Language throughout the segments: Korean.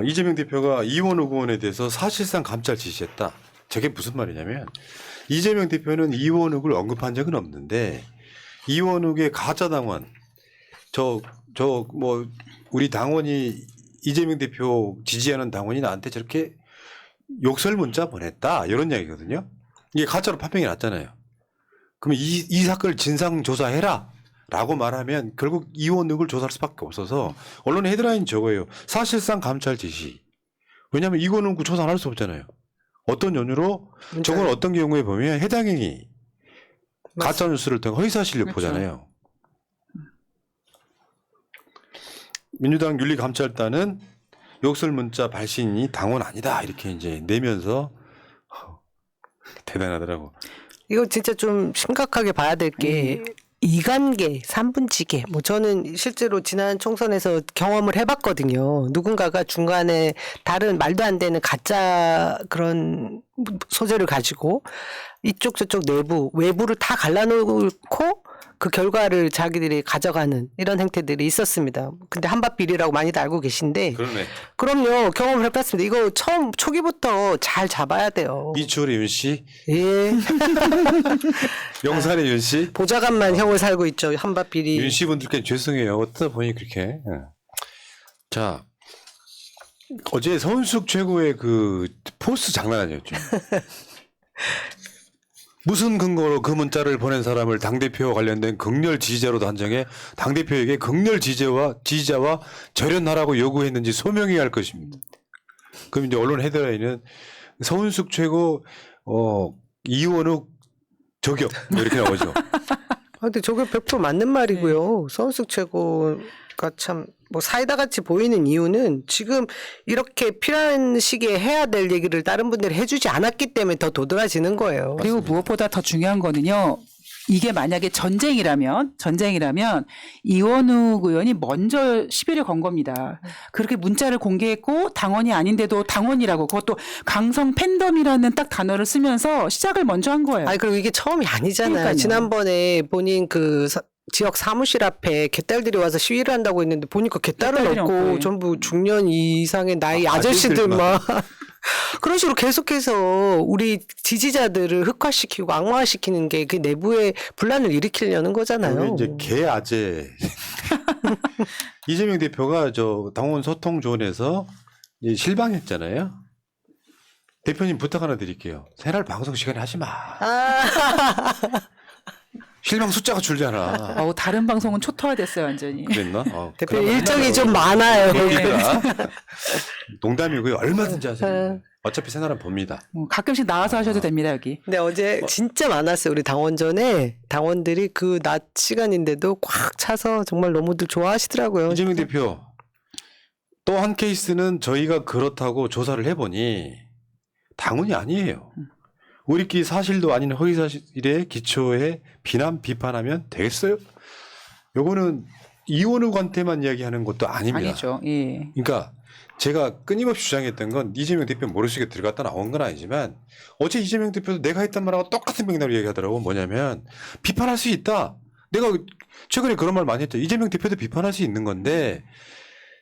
이재명 대표가 이원욱 의원에 대해서 사실상 감찰 지시했다. 저게 무슨 말이냐면 이재명 대표는 이원욱을 언급한 적은 없는데 이원욱의 가짜 당원 뭐 우리 당원이 이재명 대표 지지하는 당원이 나한테 저렇게 욕설 문자 보냈다 이런 이야기거든요. 이게 가짜로 판명이 났잖아요. 그러면 이 사건을 진상조사해라 라고 말하면 결국 이원욱을 조사할 수밖에 없어서 언론의 헤드라인 저거예요. 사실상 감찰 지시. 왜냐하면 이원욱을 조사 안 할 수 없잖아요. 어떤 연유로 저건 어떤 경우에 보면 해당 행위 가짜뉴스를 통해 허위사실을 그렇죠. 보잖아요. 민주당 윤리감찰단은 욕설 문자 발신이 당원 아니다 이렇게 이제 내면서 대단하더라고. 이거 진짜 좀 심각하게 봐야 될 게 이관계, 삼분치계. 뭐 저는 실제로 지난 총선에서 경험을 해봤거든요. 누군가가 중간에 다른 말도 안 되는 가짜 그런 소재를 가지고 이쪽 저쪽 내부, 외부를 다 갈라놓고 그 결과를 자기들이 가져가는 이런 행태들이 있었습니다. 근데 한밭비리라고 많이들 알고 계신데. 그러네. 그럼요. 경험을 해봤습니다. 이거 처음 초기부터 잘 잡아야 돼요. 미추홀의 윤 씨, 예. 영산의 윤 씨. 보좌관만 형을 살고 있죠. 한밭비리. 윤 씨 분들께 죄송해요. 어쩌다 보니 그렇게. 예. 자, 어제 서은숙 최고의 그 포스 장난 아니었죠. 무슨 근거로 그 문자를 보낸 사람을 당대표와 관련된 극렬 지지자로도 한정해 당대표에게 극렬 지지자와 절연하라고 요구했는지 소명해야 할 것입니다. 그럼 이제 언론 헤드라인은 서은숙 최고 이원욱 저격 뭐 이렇게 나오죠. 근데 저게 100% 맞는 말이고요. 서은숙 최고가 참 뭐 사이다 같이 보이는 이유는 지금 이렇게 필요한 시기에 해야 될 얘기를 다른 분들이 해주지 않았기 때문에 더 도드라지는 거예요. 그리고 무엇보다 더 중요한 거는요. 이게 만약에 전쟁이라면 이원욱 의원이 먼저 시비를 건 겁니다. 그렇게 문자를 공개했고 당원이 아닌데도 당원이라고 그것도 강성 팬덤이라는 딱 단어를 쓰면서 시작을 먼저 한 거예요. 아니 그리고 이게 처음이 아니잖아요. 그러니까요. 지난번에 본인 그 지역 사무실 앞에 개딸들이 와서 시위를 한다고 했는데 보니까 개딸은 개딸들이 없고 없고, 예. 전부 중년 이상의 나이 아저씨들만 그런 식으로 계속해서 우리 지지자들을 흑화시키고 악마화시키는 게 그 내부의 분란을 일으키려는 거잖아요. 이제 개아재 이재명 대표가 저 당원 소통조원에서 이제 실방했잖아요. 대표님 부탁 하나 드릴게요. 새날 방송 시간에 하지 마. 실방 숫자가 줄잖아. 다른 방송은 초토화됐어요 완전히. 그랬나? 대표 일정이 좀 많아요. 그러니까. 농담이고요. 얼마든지 하세요. 어차피 새날은 봅니다. 가끔씩 나와서 하셔도 됩니다 여기. 근데 어제 진짜 많았어요. 우리 당원전에 당원들이 그 낮 시간인데도 꽉 차서 정말 너무들 좋아하시더라고요. 이재명 대표 또 한 케이스는 저희가 그렇다고 조사를 해보니 당원이 아니에요. 우리끼리 사실도 아닌 허위사실에 기초해 비난 비판하면 되겠어요? 요거는 이원욱한테만 이야기하는 것도 아닙니다. 아니죠. 예. 그러니까 제가 끊임없이 주장했던 건 이재명 대표 머릿속에 들어갔다 나온 건 아니지만 어제 이재명 대표도 내가 했던 말하고 똑같은 맥락으로 얘기하더라고. 뭐냐면 비판할 수 있다. 내가 최근에 그런 말 많이 했죠. 이재명 대표도 비판할 수 있는 건데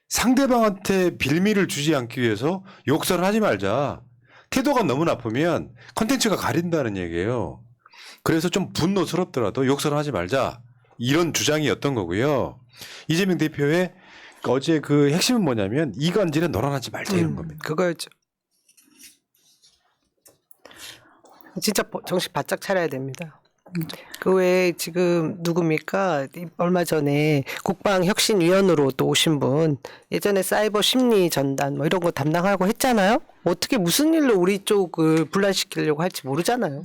상대방한테 빌미를 주지 않기 위해서 욕설을 하지 말자. 태도가 너무 나쁘면 컨텐츠가 가린다는 얘기예요. 그래서 좀 분노스럽더라도 욕설을 하지 말자. 이런 주장이었던 거고요. 이재명 대표의 어제 그 핵심은 뭐냐면 이간질에 놀아나지 말자 이런 겁니다. 그거였죠. 진짜 정신 바짝 차려야 됩니다. 그 외에 지금 누굽니까? 얼마 전에 국방혁신위원으로 또 오신 분 예전에 사이버 심리 전단 뭐 이런 거 담당하고 했잖아요. 어떻게 무슨 일로 우리 쪽을 분란시키려고 할지 모르잖아요.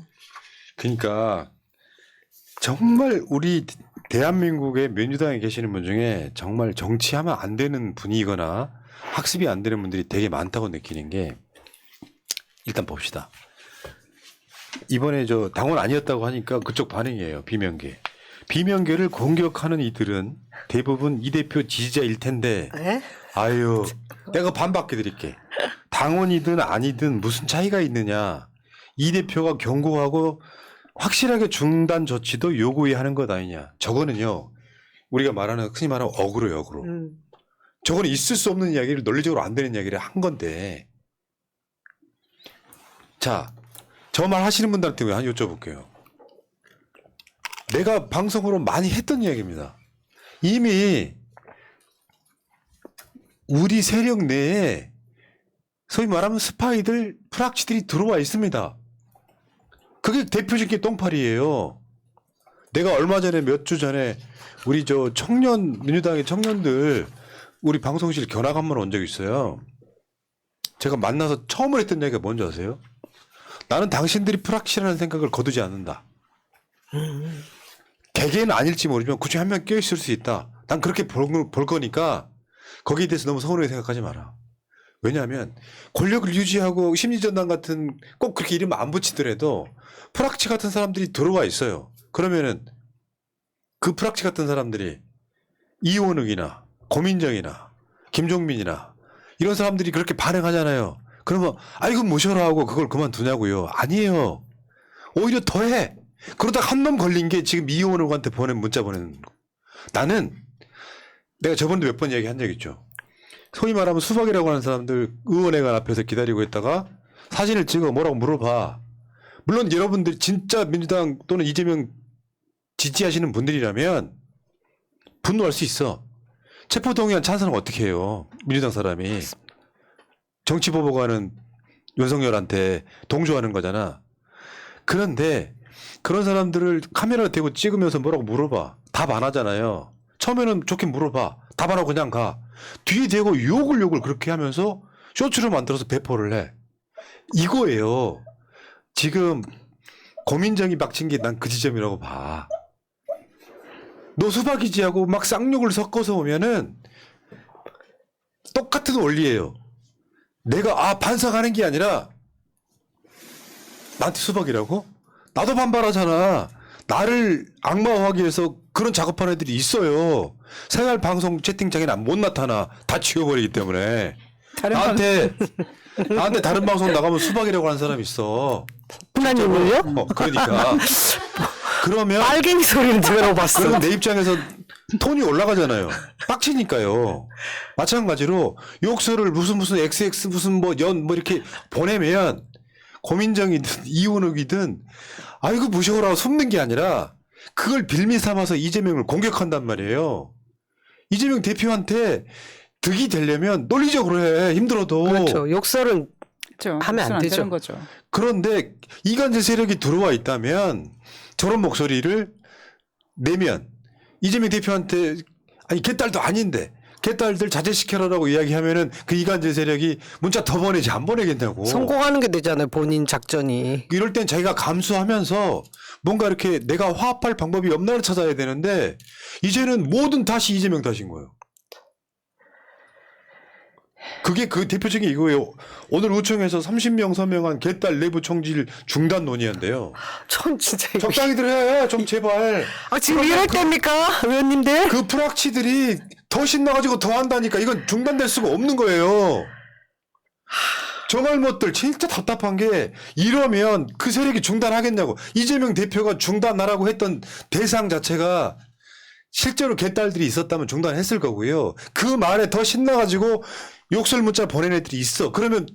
그러니까 정말 우리 대한민국의 민주당에 계시는 분 중에 정말 정치하면 안 되는 분이거나 학습이 안 되는 분들이 되게 많다고 느끼는 게 일단 봅시다. 이번에 저 당원 아니었다고 하니까 그쪽 반응이에요. 비명계. 비명계를 공격하는 이들은 대부분 이 대표 지지자일 텐데 에? 아유 내가 반박해 드릴게. 당원이든 아니든 무슨 차이가 있느냐. 이 대표가 경고하고 확실하게 중단 조치도 요구해야 하는 것 아니냐. 저거는요. 우리가 말하는 흔히 말하는 억울해요. 억울로. 저거는 있을 수 없는 이야기를 논리적으로 안 되는 이야기를 한 건데. 자, 저 말 하시는 분들한테 한 여쭤볼게요. 내가 방송으로 많이 했던 이야기입니다. 이미 우리 세력 내에 소위 말하면 스파이들, 프락치들이 들어와 있습니다. 그게 대표적인 똥파리예요. 내가 얼마 전에 몇 주 전에 우리 저 민주당의 청년들 우리 방송실 견학 한번 온 적이 있어요. 제가 만나서 처음으로 했던 얘기가 뭔지 아세요? 나는 당신들이 프락치라는 생각을 거두지 않는다. 개개는 아닐지 모르지만 그중에 한 명 껴있을 수 있다. 난 그렇게 볼 거니까 거기에 대해서 너무 서운하게 생각하지 마라. 왜냐하면 권력을 유지하고 심리전단 같은 꼭 그렇게 이름 안 붙이더라도 프락치 같은 사람들이 들어와 있어요. 그러면은 그 프락치 같은 사람들이 이원욱이나 고민정이나 김종민이나 이런 사람들이 그렇게 반응하잖아요. 그러면 아이고 모셔라 하고 그걸 그만두냐고요. 아니에요. 오히려 더해. 그러다 한 놈 걸린 게 지금 이원욱한테 보낸 문자 보내는 거. 나는 내가 저번에 몇 번 얘기한 적 있죠. 소위 말하면 수박이라고 하는 사람들 의원회관 앞에서 기다리고 있다가 사진을 찍어 뭐라고 물어봐. 물론 여러분들이 진짜 민주당 또는 이재명 지지하시는 분들이라면 분노할 수 있어. 체포동의안 찬성을 어떻게 해요? 민주당 사람이. 정치보복하는 윤석열한테 동조하는 거잖아. 그런데 그런 사람들을 카메라 대고 찍으면서 뭐라고 물어봐. 답 안 하잖아요. 처음에는 좋게 물어봐. 답 안 하고 그냥 가. 뒤에 대고 욕을 그렇게 하면서 쇼츠를 만들어서 배포를 해. 이거예요. 지금 고민정이 막친 게 난 그 지점이라고 봐. 너 수박이지 하고 막 쌍욕을 섞어서 오면은 똑같은 원리예요. 내가 반성하는 게 아니라 나한테 수박이라고? 나도 반발하잖아. 나를 악마화하기 위해서 그런 작업하는 애들이 있어요. 생활 방송 채팅창에는 못 나타나. 다 지워버리기 때문에. 나한테 다른 방송 나가면 수박이라고 하는 사람이 있어. 하나님을요? 그러니까. 그러면 빨갱이 소리는 들어봤어. 그러면 내 입장에서 톤이 올라가잖아요. 빡치니까요. 마찬가지로 욕설을 무슨 XX 무슨 뭐 이렇게 보내면 고민정이든 이원욱이든 아이고 무시하라고 숨는 게 아니라 그걸 빌미 삼아서 이재명을 공격한단 말이에요. 이재명 대표한테 득이 되려면 논리적으로 해. 힘들어도. 그렇죠. 욕설은 그렇죠. 하면 안 되죠. 되는 거죠. 그런데 이간질 세력이 들어와 있다면 저런 목소리를 내면 이재명 대표한테 아니 개딸도 아닌데 개딸들 자제시켜라라고 이야기하면은 그 이간질 세력이 문자 더 보내지 안 보내겠냐고. 성공하는 게 되잖아요. 본인 작전이. 이럴 땐 자기가 감수하면서 뭔가 이렇게 내가 화합할 방법이 없나를 찾아야 되는데 이제는 뭐든 다시 이재명 탓인 거예요. 그게 그 대표적인 이거예요. 오늘 우청에서 30명 서명한 개딸 내부 총질 중단 논의한대요. 전 진짜 이거. 적당히들 해. 좀 제발. 지금 이럴 때입니까? 의원님들? 그 프락치들이 더 신나가지고 더 한다니까 이건 중단될 수가 없는 거예요. 저말못들 진짜 답답한 게 이러면 그 세력이 중단하겠냐고. 이재명 대표가 중단하라고 했던 대상 자체가 실제로 개딸들이 있었다면 중단했을 거고요. 그 말에 더 신나가지고 욕설 문자 보낸 애들이 있어. 그러면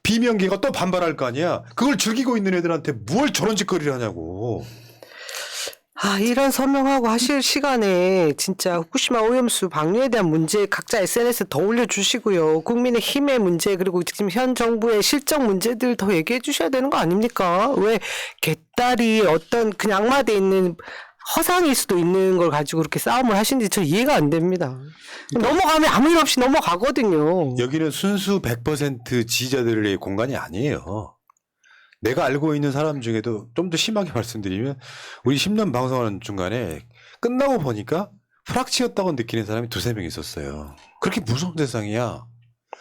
비명계가 또 반발할 거 아니야. 그걸 즐기고 있는 애들한테 뭘 저런 짓거리를 하냐고. 이런 서명하고 하실 시간에 진짜 후쿠시마 오염수 방류에 대한 문제 각자 SNS에 더 올려주시고요. 국민의 힘의 문제 그리고 지금 현 정부의 실정 문제들 더 얘기해 주셔야 되는 거 아닙니까? 왜 개딸이 어떤 그냥 악마돼 있는 허상일 수도 있는 걸 가지고 그렇게 싸움을 하시는지 저 이해가 안 됩니다. 넘어가면 아무 일 없이 넘어가거든요. 여기는 순수 100% 지지자들의 공간이 아니에요. 내가 알고 있는 사람 중에도 좀 더 심하게 말씀드리면 우리 10년 방송하는 중간에 끝나고 보니까 프락치였다고 느끼는 사람이 2-3명 있었어요. 그렇게 무서운 세상이야.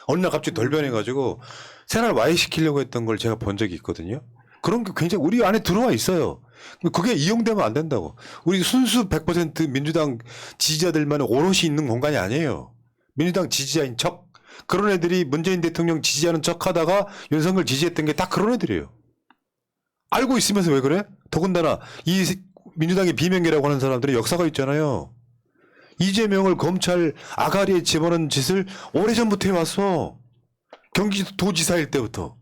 어느 날 갑자기 돌변해가지고 새날 와해시키려고 했던 걸 제가 본 적이 있거든요. 그런 게 굉장히 우리 안에 들어와 있어요. 그게 이용되면 안 된다고. 우리 순수 100% 민주당 지지자들만 오롯이 있는 공간이 아니에요. 민주당 지지자인 척. 그런 애들이 문재인 대통령 지지하는 척 하다가 윤석열 지지했던 게 다 그런 애들이에요. 알고 있으면서 왜 그래? 더군다나 이 민주당의 비명계라고 하는 사람들의 역사가 있잖아요. 이재명을 검찰 아가리에 집어넣은 짓을 오래전부터 해왔어. 경기도지사일 때부터.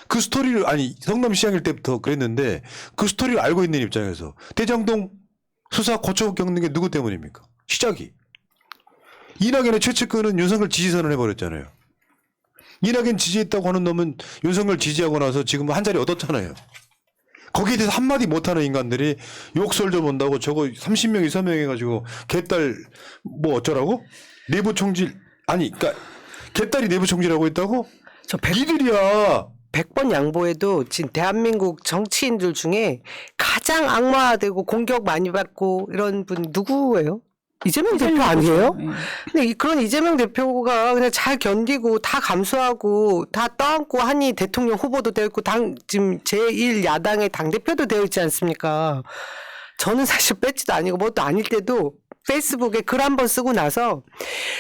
그 스토리를, 아니, 성남시장일 때부터 그랬는데 그 스토리를 알고 있는 입장에서 대장동 수사 거쳐 겪는 게 누구 때문입니까? 시작이. 이낙연의 최측근은 윤석열 지지선을 해버렸잖아요. 이낙연 지지했다고 하는 놈은 윤석열 지지하고 나서 지금 한 자리 얻었잖아요. 거기에 대해서 한마디 못하는 인간들이 욕설 좀 온다고 저거 30명, 20명 해가지고 개딸 뭐 어쩌라고? 내부 총질. 아니, 그러니까 개딸이 내부 총질하고 있다고? 저 니들이야. 100번 양보해도 지금 대한민국 정치인들 중에 가장 악마되고 공격 많이 받고 이런 분 누구예요? 이재명 대표 아니에요? 네. 근데 그런 이재명 대표가 그냥 잘 견디고 다 감수하고 다 떠안고 하니 대통령 후보도 되고 지금 제1야당의 당대표도 되어 있지 않습니까? 저는 사실 배지도 아니고 뭣도 아닐 때도 페이스북에 글 한 번 쓰고 나서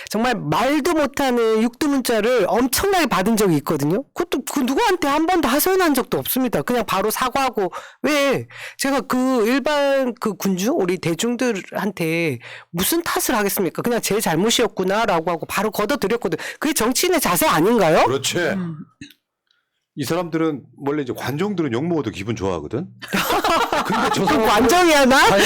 정말 말도 못하는 육두문자를 엄청나게 받은 적이 있거든요. 그것도 그 누구한테 한 번도 하소연한 적도 없습니다. 그냥 바로 사과하고. 왜? 제가 그 일반 그 군중 우리 대중들한테 무슨 탓을 하겠습니까? 그냥 제 잘못이었구나라고 하고 바로 걷어들였거든요. 그게 정치인의 자세 아닌가요? 그렇지. 이 사람들은 원래 이제 관종들은 욕 먹어도 기분 좋아하거든. 근데 저 사람 관정이야 나? 아니,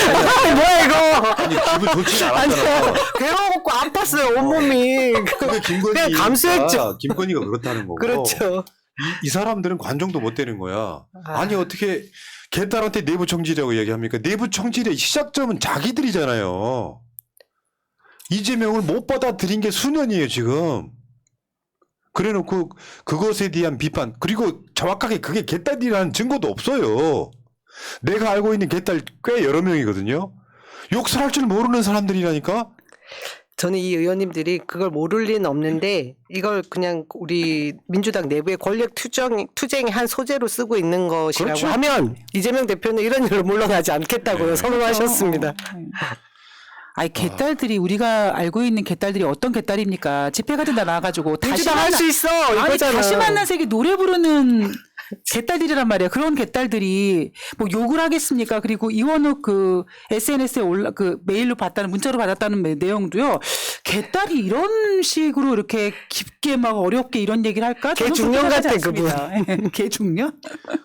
뭐야 이거? 아니 기분 좋지 아니 않았잖아. 괴로워갖고 아팠어요 온몸이. 그게 김건희 그냥 감수했죠. 김건희가 그렇다는 거고. 그렇죠. 이 사람들은 관종도 못 되는 거야. 아니 어떻게 개딸한테 내부 청질이라고 얘기합니까? 내부 청질의 시작점은 자기들이잖아요. 이재명을 못 받아들인 게 수년이에요 지금. 그래놓고 그것에 대한 비판, 그리고 정확하게 그게 개딸이라는 증거도 없어요. 내가 알고 있는 개딸 꽤 여러 명이거든요. 욕설할 줄 모르는 사람들이라니까. 저는 이 의원님들이 그걸 모를 리는 없는데 이걸 그냥 우리 민주당 내부의 권력 투쟁의 한 소재로 쓰고 있는 것이라고 그렇죠. 하면 이재명 대표는 이런 일로 물러나지 않겠다고요. 네. 선언하셨습니다. 아니 개딸들이 우리가 알고 있는 개딸들이 어떤 개딸입니까? 집회 같은 데 나와가지고 다시 민주당 할 수 있어 아니 이거잖아. 다시 만난 세계 노래 부르는 개딸들이란 말이야. 그런 개딸들이 뭐 욕을 하겠습니까? 그리고 이원욱 그 SNS에 그 메일로 받다는 문자로 받았다는 내용도요. 개딸이 이런 식으로 이렇게 깊게 막 어렵게 이런 얘기를 할까? 저는 개중년 그렇게 같아, 생각하지 않습니다. 개중년?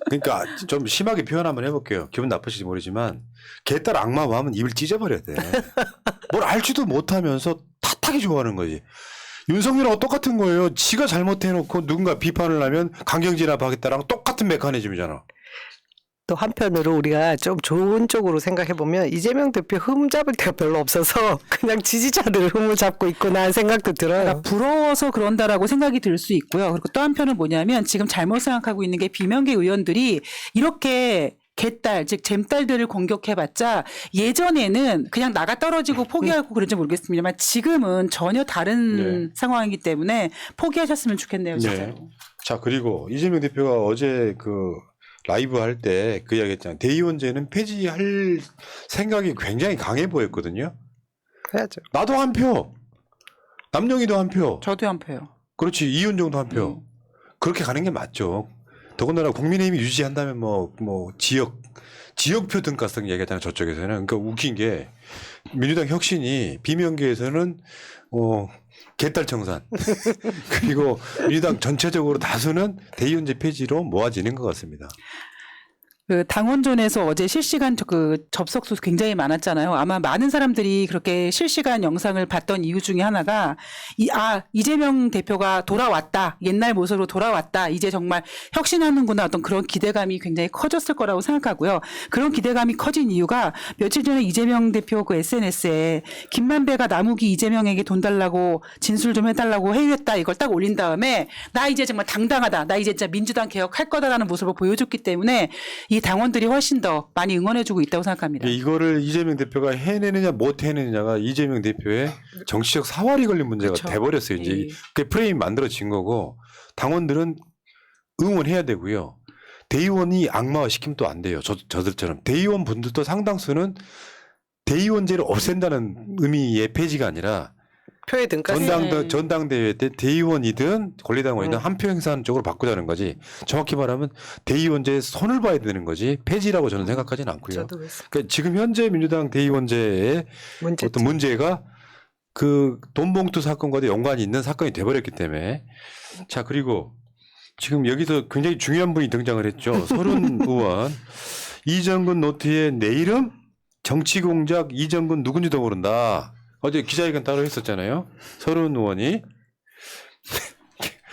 그러니까 좀 심하게 표현 한번 해볼게요. 기분 나쁘실지 모르지만 개딸 악마 마음은 입을 찢어버려야 돼. 뭘 알지도 못하면서 탓하기 좋아하는 거지. 윤석열하고 똑같은 거예요. 지가 잘못해놓고 누군가 비판을 하면 강경진압하겠다랑 똑같은 메커니즘이잖아. 또 한편으로 우리가 좀 좋은 쪽으로 생각해보면 이재명 대표 흠잡을 데가 별로 없어서 그냥 지지자들 흠을 잡고 있구나 하는 생각도 들어요. 그러니까 부러워서 그런다라고 생각이 들 수 있고요. 그리고 또 한편은 뭐냐면 지금 잘못 생각하고 있는 게 비명계 의원들이 이렇게 개딸, 즉 잼딸들을 공격해봤자 예전에는 그냥 나가 떨어지고 포기하고 그런지 모르겠습니다만 지금은 전혀 다른 네. 상황이기 때문에 포기하셨으면 좋겠네요. 진짜로. 자, 그리고 이재명 대표가 어제 그 라이브 할 때 그 이야기 했잖아요. 대의원제는 폐지할 생각이 굉장히 강해 보였거든요. 해야죠. 나도 한 표. 남영희도 한 표. 저도 한 표요. 그렇지. 이윤정도 한 표. 그렇게 가는 게 맞죠. 더군다나 국민의힘이 유지한다면 뭐 지역표 등가성 얘기하잖아요. 저쪽에서는. 그러니까 웃긴 게 민주당 혁신이 비명계에서는 개딸 청산 그리고 민주당 전체적으로 다수는 대의원제 폐지로 모아지는 것 같습니다. 그 당원전에서 어제 실시간 그 접속수 굉장히 많았잖아요. 아마 많은 사람들이 그렇게 실시간 영상을 봤던 이유 중에 하나가 이재명 대표가 돌아왔다. 옛날 모습으로 돌아왔다. 이제 정말 혁신하는구나. 어떤 그런 기대감이 굉장히 커졌을 거라고 생각하고요. 그런 기대감이 커진 이유가 며칠 전에 이재명 대표 그 SNS에 김만배가 나무기 이재명에게 돈 달라고 진술 좀 해달라고 회유했다. 이걸 딱 올린 다음에 나 이제 정말 당당하다. 나 이제 진짜 민주당 개혁할 거다라는 모습을 보여줬기 때문에 이 당원들이 훨씬 더 많이 응원해주고 있다고 생각합니다. 이거를 이재명 대표가 해내느냐 못 해내느냐가 이재명 대표의 정치적 사활이 걸린 문제가 그렇죠. 돼버렸어요. 이제 네. 그 프레임이 만들어진 거고 당원들은 응원해야 되고요. 대의원이 악마화 시키면 또 안 돼요. 저들처럼 대의원 분들도 상당수는 대의원제를 없앤다는 의미의 폐지가 아니라 표의 등가스. 전당대회 때 대의원이든 권리당원이든 한 표 행사하는 쪽으로 바꾸자는 거지. 정확히 말하면 대의원제에 손을 봐야 되는 거지 폐지라고 저는 생각하지는 않고요. 저도 그랬어요. 그러니까 지금 현재 민주당 대의원제의 문제점. 어떤 문제가 그 돈봉투 사건과도 연관이 있는 사건이 돼버렸기 때문에. 자, 그리고 지금 여기서 굉장히 중요한 분이 등장을 했죠. 서른 의원. 이정근 노트에 내 이름 정치공작 이정근 누군지도 모른다. 어제 기자회견 따로 했었잖아요. 서른 의원이.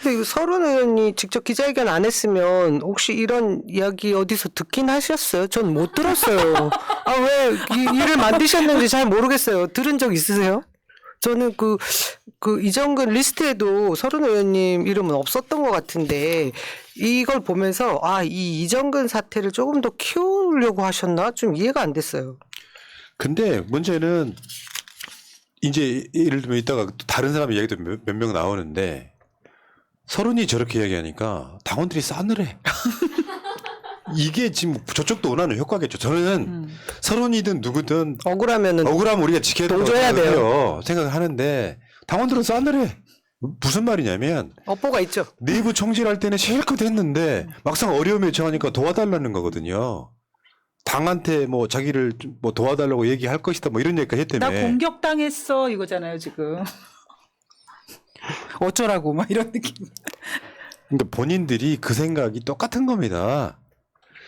근데 이거 서른 의원이 직접 기자회견 안 했으면 혹시 이런 이야기 어디서 듣긴 하셨어요? 전 못 들었어요. 아, 왜 일을 만드셨는지 잘 모르겠어요. 들은 적 있으세요? 저는 그 이정근 리스트에도 서른 의원님 이름은 없었던 것 같은데 이걸 보면서 이 이정근 사태를 조금 더 키우려고 하셨나? 좀 이해가 안 됐어요. 근데 문제는 이제 예를 들면 이따가 다른 사람 이야기도 몇 명 나오는데 서른이 저렇게 이야기하니까 당원들이 싸늘해. 이게 지금 저쪽도 원하는 효과겠죠. 저는 서른이든 누구든 억울하면 우리가 지켜야 도줘야 돼요. 생각을 하는데 당원들은 싸늘해. 무슨 말이냐면 업보가 있죠. 내부 총질할 때는 실컷 했는데 막상 어려움에 처하니까 도와달라는 거거든요. 당한테 뭐 자기를 뭐 도와달라고 얘기할 것이다 뭐 이런 얘기까지 나 했다며. 공격당했어 이거잖아요 지금. 어쩌라고 막 이런 느낌. 그러니까 본인들이 그 생각이 똑같은 겁니다.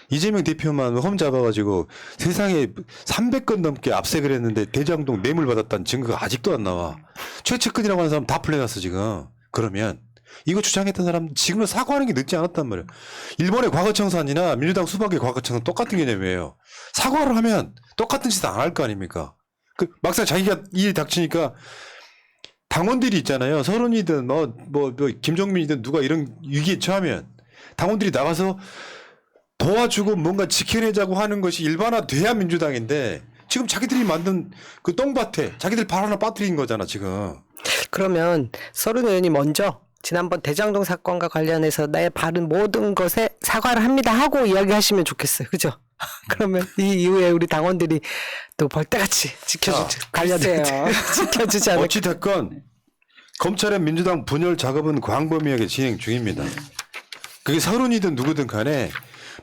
이재명 대표만 홈 잡아가지고 세상에 300건 넘게 압색을 했는데 대장동 뇌물 받았다는 증거가 아직도 안 나와. 최측근이라고 하는 사람 다 풀려났어 지금. 그러면 이거 주장했던 사람 지금은 사과하는 게 늦지 않았단 말이에요. 일본의 과거청산이나 민주당 수박의 과거청산 똑같은 개념이에요. 사과를 하면 똑같은 짓 안 할 거 아닙니까? 그 막상 자기가 일이 닥치니까 당원들이 있잖아요. 서른이든 김종민이든 누가 이런 위기에 처하면 당원들이 나가서 도와주고 뭔가 지켜내자고 하는 것이 일반화돼야 민주당인데 지금 자기들이 만든 그 똥밭에 자기들 발 하나 빠뜨린 거잖아 지금. 그러면 서른 의원이 먼저 지난번 대장동 사건과 관련해서 나의 바른 모든 것에 사과를 합니다 하고 이야기하시면 좋겠어요. 그죠? 그러면 이 이후에 우리 당원들이 또 벌떼같이 지켜주지. 관련해서 지켜주지 않을까. 어찌됐건 검찰의 민주당 분열 작업은 광범위하게 진행 중입니다. 그게 서른이든 누구든 간에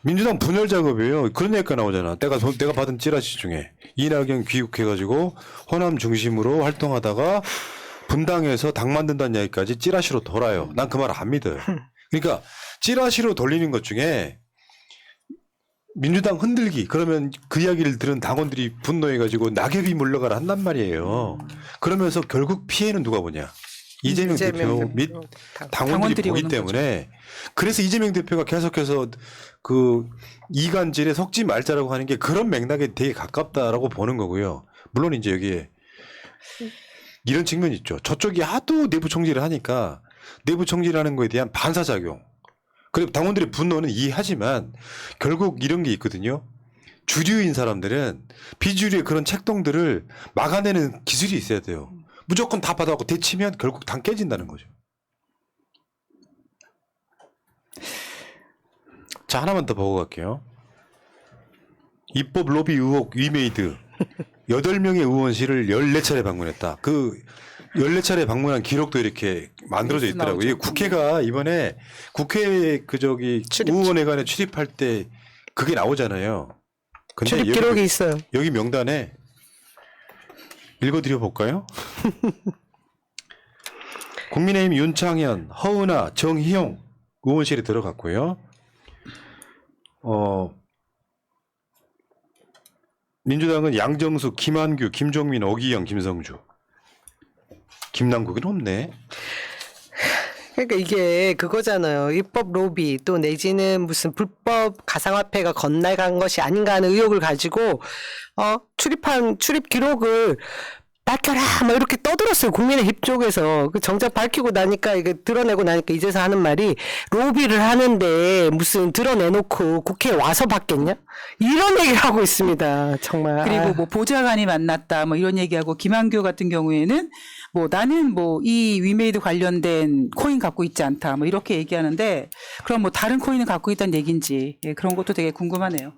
민주당 분열 작업이에요. 그런 얘기가 나오잖아. 내가 받은 찌라시 중에 이낙연 귀국해가지고 호남 중심으로 활동하다가 분당에서 당 만든다는 이야기까지 찌라시로 돌아요. 난 그 말 안 믿어요. 그러니까 찌라시로 돌리는 것 중에 민주당 흔들기 그러면 그 이야기를 들은 당원들이 분노해가지고 낙엽이 물러가라 한단 말이에요. 그러면서 결국 피해는 누가 보냐? 이재명 대표 및 당원들이 보기 때문에 그래서 이재명 대표가 계속해서 그 이간질에 속지 말자라고 하는 게 그런 맥락에 되게 가깝다라고 보는 거고요. 물론 이제 여기에 이런 측면이 있죠. 저쪽이 하도 내부 총질을 하니까 내부 총질하는 거에 대한 반사작용. 그리고 당원들의 분노는 이해하지만 결국 이런 게 있거든요. 주류인 사람들은 비주류의 그런 책동들을 막아내는 기술이 있어야 돼요. 무조건 다 받아갖고 대치면 결국 당 깨진다는 거죠. 자, 하나만 더 보고 갈게요. 입법 로비 의혹 위메이드 8명의 의원실을 14차례 방문했다. 그 14차례 방문한 기록도 이렇게 만들어져 있더라고요. 이게 국회가 이번에 국회 의원회관에 출입할 때 그게 나오잖아요. 근데 출입 기록이 있어요. 여기 명단에 읽어드려 볼까요? 국민의힘 윤창현, 허은하, 정희용 의원실에 들어갔고요. 민주당은 양정숙, 김한규, 김종민, 오기영, 김성주. 김남국은 없네. 그러니까 이게 그거잖아요. 입법 로비 또 내지는 무슨 불법 가상화폐가 건너간 것이 아닌가 하는 의혹을 가지고 출입 기록을 밝혀라 막 이렇게 떠들었어요. 국민의힘 쪽에서. 그 정작 밝히고 나니까 이게 드러내고 나니까 이제서 하는 말이 로비를 하는데 무슨 드러내놓고 국회에 와서 받겠냐? 이런 얘기를 하고 있습니다. 정말. 그리고 뭐 보좌관이 만났다 뭐 이런 얘기하고 김한규 같은 경우에는 뭐 나는 뭐 이 위메이드 관련된 코인 갖고 있지 않다 뭐 이렇게 얘기하는데 그럼 뭐 다른 코인을 갖고 있다는 얘기인지 그런 것도 되게 궁금하네요.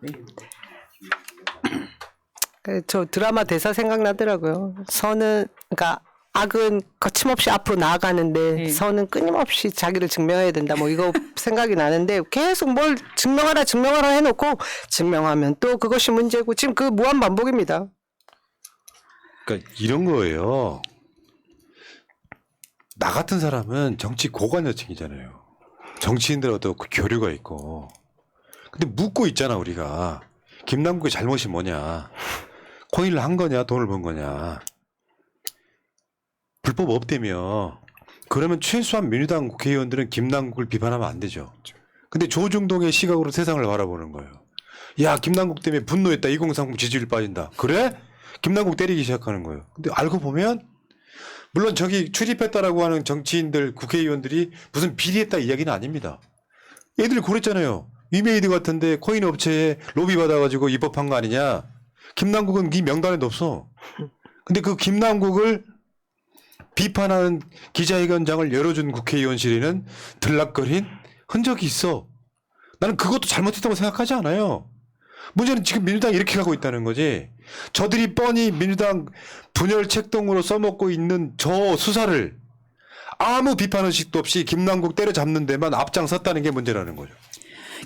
저 드라마 대사 생각나더라고요. 그러니까 악은 거침없이 앞으로 나아가는데 네. 선은 끊임없이 자기를 증명해야 된다. 뭐 이거 생각이 나는데 계속 뭘 증명하라 해놓고 증명하면 또 그것이 문제고 지금 그 무한 반복입니다. 그러니까 이런 거예요. 나 같은 사람은 정치 고관여층이잖아요. 정치인들하고도 그 교류가 있고. 근데 묻고 있잖아 우리가. 김남국의 잘못이 뭐냐. 코인을 한 거냐 돈을 번 거냐. 불법 없대며. 그러면 최소한 민주당 국회의원들은 김남국을 비판하면 안 되죠. 근데 조중동의 시각으로 세상을 바라보는 거예요. 야 김남국 때문에 분노했다. 2030 지지율 빠진다. 그래? 김남국 때리기 시작하는 거예요. 근데 알고 보면 물론 저기 출입했다라고 하는 정치인들 국회의원들이 무슨 비리했다 이야기는 아닙니다. 얘들 그랬잖아요. 위메이드 같은데 코인 업체에 로비 받아가지고 입법한 거 아니냐. 김남국은 네 명단에도 없어. 근데 그 김남국을 비판하는 기자회견장을 열어준 국회의원실에는 들락거린 흔적이 있어. 나는 그것도 잘못했다고 생각하지 않아요. 문제는 지금 민주당이 이렇게 가고 있다는 거지. 저들이 뻔히 민주당 분열 책동으로 써먹고 있는 저 수사를 아무 비판의식도 없이 김남국 때려잡는 데만 앞장섰다는 게 문제라는 거죠.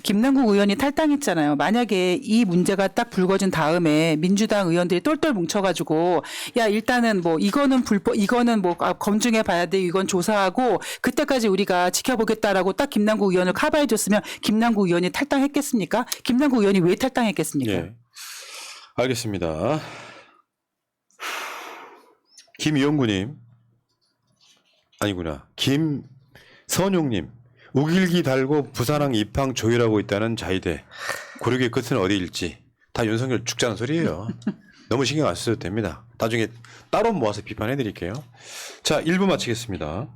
김남국 의원이 탈당했잖아요. 만약에 이 문제가 딱 불거진 다음에 민주당 의원들이 똘똘 뭉쳐가지고 야 일단은 뭐 이거는 불법, 이거는 뭐 검증해 봐야 돼, 이건 조사하고 그때까지 우리가 지켜보겠다라고 딱 김남국 의원을 커버해줬으면 김남국 의원이 탈당했겠습니까? 김남국 의원이 왜 탈당했겠습니까? 예. 알겠습니다. 김이용구님 아니구나. 김선용님. 우길기 달고 부산항 입항 조율하고 있다는 자위대. 고륙의 끝은 어디일지. 다 윤석열 죽자는 소리예요. 너무 신경 안 쓰셔도 됩니다. 나중에 따로 모아서 비판해 드릴게요. 자, 1부 마치겠습니다.